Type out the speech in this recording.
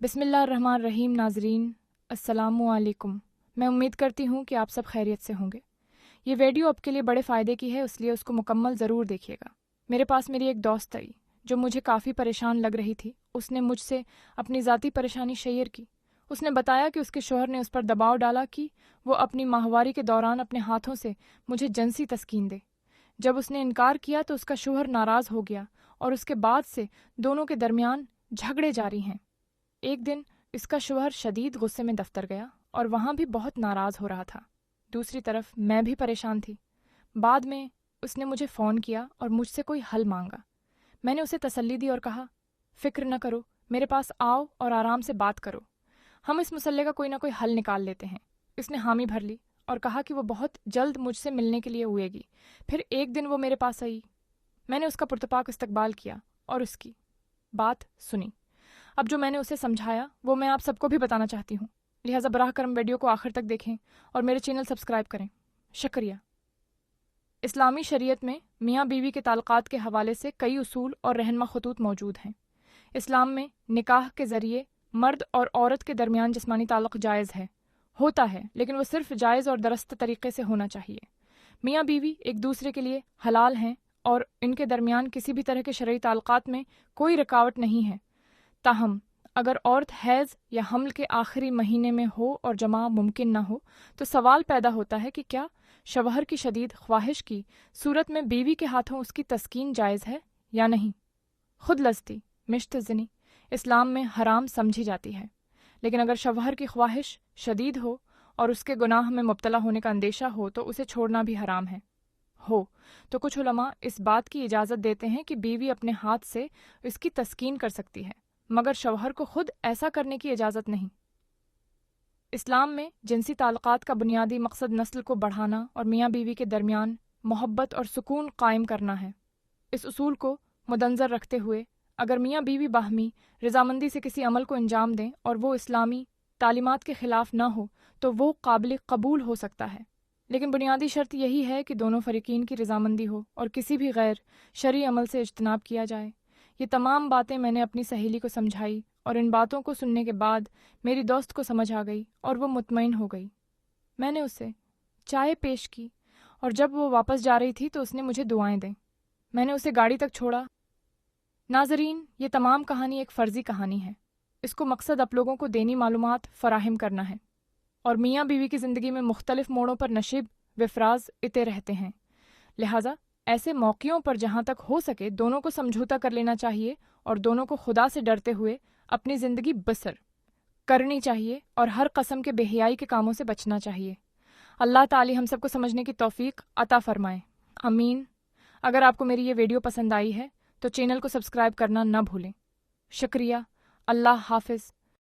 بسم اللہ الرحمن الرحیم. ناظرین السلام علیکم. میں امید کرتی ہوں کہ آپ سب خیریت سے ہوں گے. یہ ویڈیو آپ کے لیے بڑے فائدے کی ہے، اس لیے اس کو مکمل ضرور دیکھیے گا. میرے پاس میری ایک دوست آئی جو مجھے کافی پریشان لگ رہی تھی. اس نے مجھ سے اپنی ذاتی پریشانی شیئر کی. اس نے بتایا کہ اس کے شوہر نے اس پر دباؤ ڈالا کہ وہ اپنی ماہواری کے دوران اپنے ہاتھوں سے مجھے جنسی تسکین دے. جب اس نے انکار کیا تو اس کا شوہر ناراض ہو گیا اور اس کے بعد سے دونوں کے درمیان جھگڑے جاری ہیں. ایک دن اس کا شوہر شدید غصے میں دفتر گیا اور وہاں بھی بہت ناراض ہو رہا تھا. دوسری طرف میں بھی پریشان تھی. بعد میں اس نے مجھے فون کیا اور مجھ سے کوئی حل مانگا. میں نے اسے تسلی دی اور کہا، فکر نہ کرو، میرے پاس آؤ اور آرام سے بات کرو. ہم اس مسئلے کا کوئی نہ کوئی حل نکال لیتے ہیں. اس نے حامی بھر لی اور کہا کہ وہ بہت جلد مجھ سے ملنے کے لیے ہوئے گی. پھر ایک دن وہ میرے پاس آئی. میں نے اس کا پرتپاک استقبال کیا اور اس کی بات سنی. اب جو میں نے اسے سمجھایا وہ میں آپ سب کو بھی بتانا چاہتی ہوں، لہٰذا براہ کرم ویڈیو کو آخر تک دیکھیں اور میرے چینل سبسکرائب کریں. شکریہ. اسلامی شریعت میں میاں بیوی کے تعلقات کے حوالے سے کئی اصول اور رہنما خطوط موجود ہیں. اسلام میں نکاح کے ذریعے مرد اور عورت کے درمیان جسمانی تعلق جائز ہوتا ہے، لیکن وہ صرف جائز اور درست طریقے سے ہونا چاہیے. میاں بیوی ایک دوسرے کے لیے حلال ہیں اور ان کے درمیان کسی بھی طرح کے شرعی تعلقات میں کوئی رکاوٹ نہیں ہے. تاہم اگر عورت حیض یا حمل کے آخری مہینے میں ہو اور جماع ممکن نہ ہو تو سوال پیدا ہوتا ہے کہ کیا شوہر کی شدید خواہش کی صورت میں بیوی کے ہاتھوں اس کی تسکین جائز ہے یا نہیں. خود لستی مشت زنی اسلام میں حرام سمجھی جاتی ہے، لیکن اگر شوہر کی خواہش شدید ہو اور اس کے گناہ میں مبتلا ہونے کا اندیشہ ہو تو اسے چھوڑنا بھی حرام ہو تو کچھ علماء اس بات کی اجازت دیتے ہیں کہ بیوی اپنے ہاتھ سے اس کی تسکین کر سکتی ہے، مگر شوہر کو خود ایسا کرنے کی اجازت نہیں. اسلام میں جنسی تعلقات کا بنیادی مقصد نسل کو بڑھانا اور میاں بیوی کے درمیان محبت اور سکون قائم کرنا ہے. اس اصول کو مدنظر رکھتے ہوئے اگر میاں بیوی باہمی رضامندی سے کسی عمل کو انجام دیں اور وہ اسلامی تعلیمات کے خلاف نہ ہو تو وہ قابل قبول ہو سکتا ہے، لیکن بنیادی شرط یہی ہے کہ دونوں فریقین کی رضامندی ہو اور کسی بھی غیر شرعی عمل سے اجتناب کیا جائے. یہ تمام باتیں میں نے اپنی سہیلی کو سمجھائی اور ان باتوں کو سننے کے بعد میری دوست کو سمجھ آ گئی اور وہ مطمئن ہو گئی. میں نے اسے چائے پیش کی اور جب وہ واپس جا رہی تھی تو اس نے مجھے دعائیں دیں. میں نے اسے گاڑی تک چھوڑا. ناظرین، یہ تمام کہانی ایک فرضی کہانی ہے. اس کو مقصد آپ لوگوں کو دینی معلومات فراہم کرنا ہے اور میاں بیوی کی زندگی میں مختلف موڑوں پر نشیب وفراز اتے رہتے ہیں. لہٰذا ایسے موقعوں پر جہاں تک ہو سکے دونوں کو سمجھوتا کر لینا چاہیے اور دونوں کو خدا سے ڈرتے ہوئے اپنی زندگی بسر کرنی چاہیے اور ہر قسم کے بے حیائی کے کاموں سے بچنا چاہیے. اللہ تعالی ہم سب کو سمجھنے کی توفیق عطا فرمائے. آمین. اگر آپ کو میری یہ ویڈیو پسند آئی ہے تو چینل کو سبسکرائب کرنا نہ بھولیں. شکریہ. اللہ حافظ.